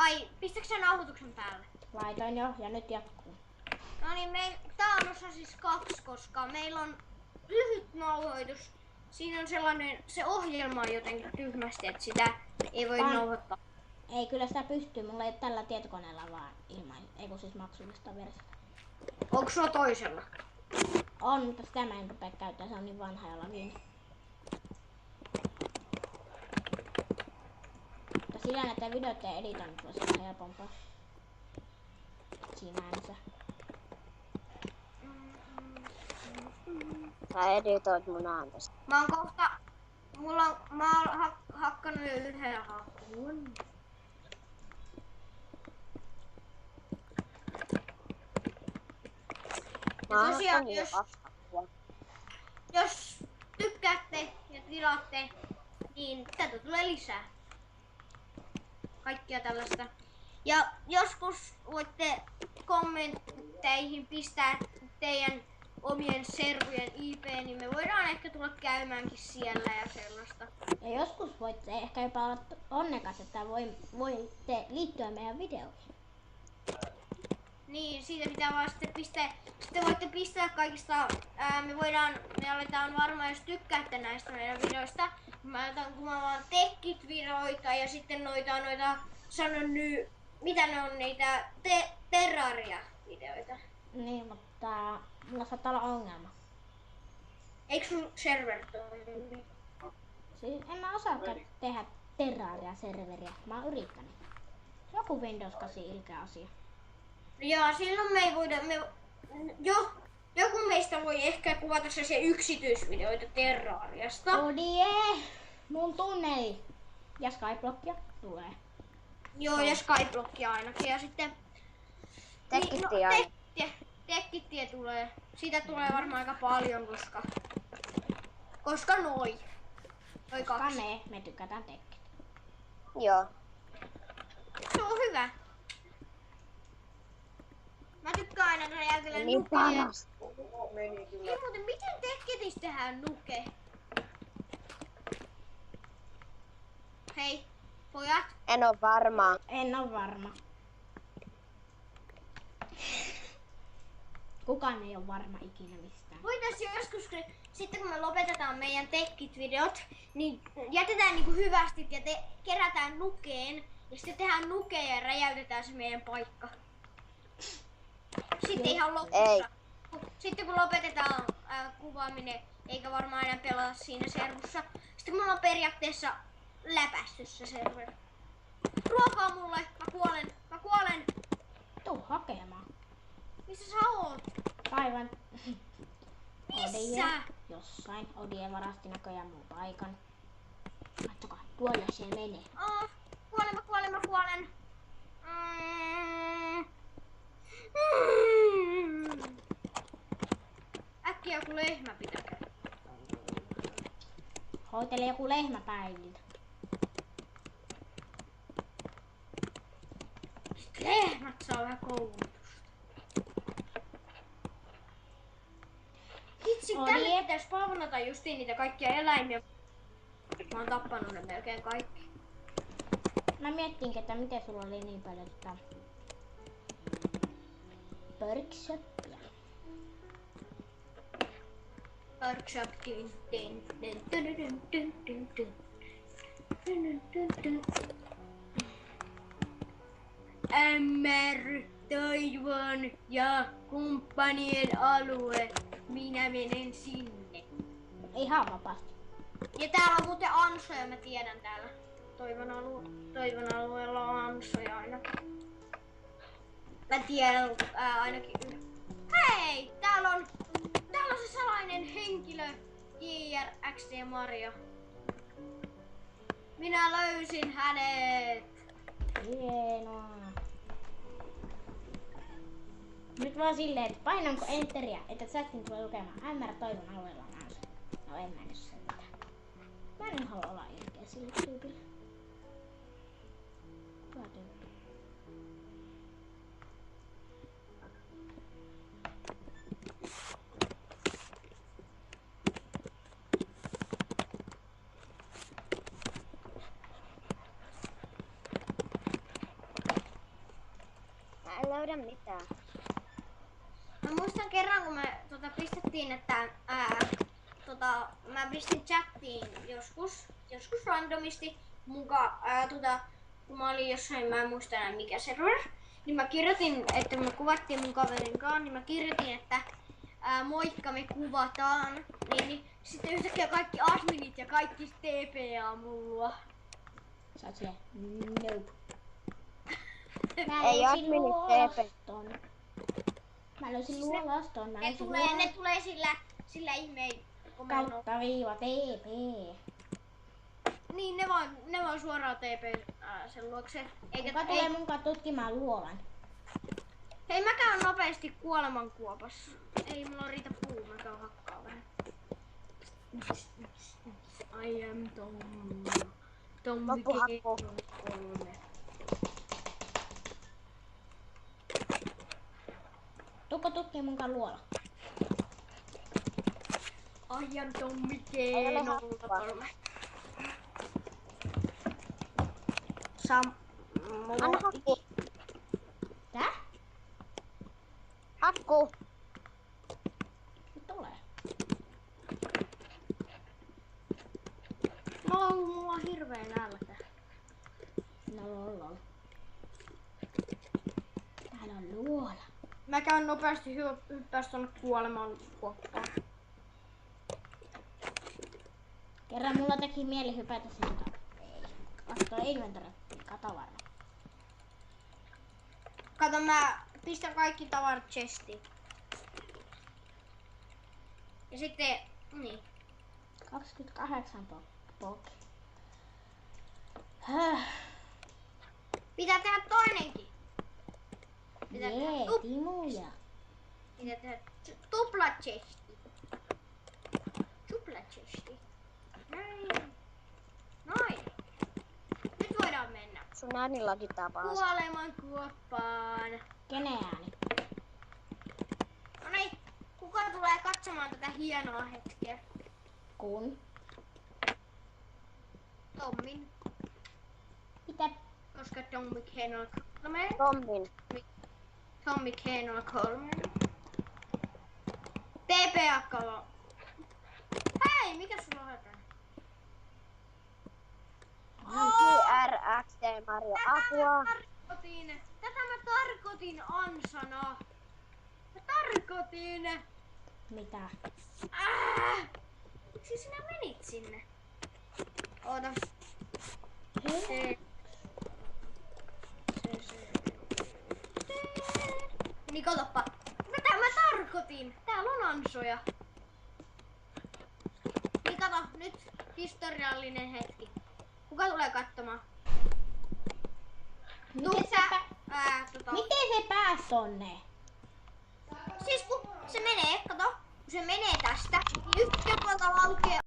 Ai, pistätkö sä nauhoituksen päälle? Laitoin jo ja nyt jatkuu. No niin, tää on osa siis 2, koska meillä on lyhyt nauhoitus. Siinä on sellainen, se ohjelma on jotenkin tyhmästi, että sitä ei voi nauhoittaa. Ei, kyllä sitä pystyy. Mulla ei ole tällä tietokoneella vaan ilman, ei kun siis maksullista versiota. Onko sulla toisella? On, mutta sitä mä en rupea käyttää, se on niin vanha ja laviini. Mutta sillä näiden videoiden editoinnit voisi olla helpompaa. Sinänsä. Sä editoit mun ääntästä. Mä oon kohta... Mä oon hakkannut jo yhden hakkuun. Ja tosiaan, jos tykkäätte ja tilaatte, niin tätä tulee lisää. Kaikkia tällaista. Ja joskus voitte kommentteihin pistää teidän omien servujen IP, niin me voidaan ehkä tulla käymäänkin siellä ja sellaista. Ja joskus voitte ehkä jopa olla onnekas, että voitte liittyä meidän videoihin. Niin, siitä pitää vaan sitten voitte pistää kaikista, me aletaan varmaan, jos tykkäätte näistä meidän videoista, kun mä vaan tekit videoita ja sitten noita sanon nyt, mitä ne on niitä Terraria-videoita. Niin, mutta mulla saattaa olla ongelma. Eikö sun server toimi? Siis en mä osaa tehdä Terraria-serveriä, mä oon yrittänyt. Joku Windows 8 ilkeä asia. Joo, silloin me ei voida, joku meistä voi ehkä kuvata sellaisia yksityisvideoita Terrariasta. Odie! Mun tunneli! Ja Skyblockia tulee. Joo, ja Skyblockia ainakin. Ja sitten... Tekkitie tulee. Siitä tulee varmaan aika paljon, koska noi 2. Me tykätään tekkit. Joo. Se on hyvä. Mä tykkään aina räjäytellä Niin nukeja. paras. Hei muuten, miten tekketissä tehdään nuke? Hei, pojat. En oo varma. En oo varma. Kukaan ei oo varma ikinä mistään. Voitaisiin joskus, sitten kun me lopetetaan meidän tekkit-videot, niin jätetään niinku hyvästit ja kerätään nukeen. Ja sitten tehdään nukeja ja räjäytetään se meidän paikka. Sitten ihan lopussa. Ei. Sitten kun lopetetaan kuvaaminen, eikä varmaan enää pelata siinä servussa. Sitten kun me ollaan periaatteessa läpästy se server. Ruokaa mulle, mä kuolen. Tuu hakemaan. Missä sä oot? Aivan. Missä? Jossain. Odie varasti näköjään mun paikan. Katsokaa, tuolla se menee. Kuolen. Äkkiä joku lehmä pitäkää. Hoitele joku lehmä päiviltä. Lehmät saa vähän koulutusta. Vitsi, tälle pitäis pavnata justiin niitä kaikkia eläimiä. Mä oon tappanut ne melkein kaikki. Mä miettiinkin, että miten sulla oli niin paljon workshopia. Workshop. MR, Toivon ja kumppanien alue. Minä menen sinne. Ihan vapaasti. Ja täällä on muuten ansoja, mä tiedän täällä. Toivon alueella on ansoja ainakin. Mä tiedän ainakin Hei! Täällä on se salainen henkilö. JRXD Mario. Minä löysin hänet. Hienoa. Nyt vaan silleen, että painanko enteriä, että chatin tulee lukemaan MR Toivon alueella on ansoja. No en mä nyt sentään. Mä en halua olla ilkeä sille tyypille. Hyvä tyyppi. löydä mitään. Mä muistan kerran, kun me pistettiin, että mä pistin chattiin joskus randomisti kun mä olin jossain, mä en muista enää mikä server, niin mä kirjoitin, että me kuvattiin mun kaverin kanssa, niin mä kirjoitin, että moikka, me kuvataan, niin sitten yhtäkkiä kaikki adminit ja kaikki TPA mulla. Sä oot silleen, nope. Ei adminit TP. Mä löysin luolaston. Ne tulee sillä ihmeen komennolla. Kautta viiva TP. Niin, ne vaan suoraan TP sen luokse. Kuka tulee munkaan tutkimaan luolan? Hei, mä käyn nopeasti kuolemankuopassa. Ei mulla riitä puu, mä käyn hakkaa vähän. I am Tom. Tommi G3. Tuukko tutkii munkaan luola? I am Tommi G3. Anna hakku. Tää? Hakku. Nyt tulee. Mulla on hirveä nälkä. No lol. Täällä on luola. Mä käyn nopeasti hyppääs tonne kuoleman kuoppaan. Kerran mulla teki mieli hypätä sinne. Ei. Katso inventory. Kato varmaan. Kato, mä pistän kaikki tavarat chestiin. Ja sitten, niin. 28 pokki. Pitää tehdä toinenkin. Pitää Jee, tehdä timuja. Pitää tehdä tupla chesti. Tupla chesti. Noin. Nyt voidaan mennä. Sun ääni lagitaa pahasti. Kuoleman kuoppaan. Kenen ääni? No niin, kuka tulee katsomaan tätä hienoa hetkeä? Kun? Tommin. Mitä? Koska Tommi K03. Tommin. Tommi K03. TP-akkalo. Hei, mikä sulla on hätä? JRXT Mario, apua. Tätä mä tarkoitin ansana. Mä tarkoitin. Mitä? Miksi sinä menit sinne? Oota. Niin katoppa. Mitä mä tarkoitin? Täällä on ansoja. Niin kato, nyt historiallinen hetki. Kuka tulee katsomaan? Miten se pääs tonne? Siis kun se menee, kato, kun se menee tästä, niin yhtä puolta laukee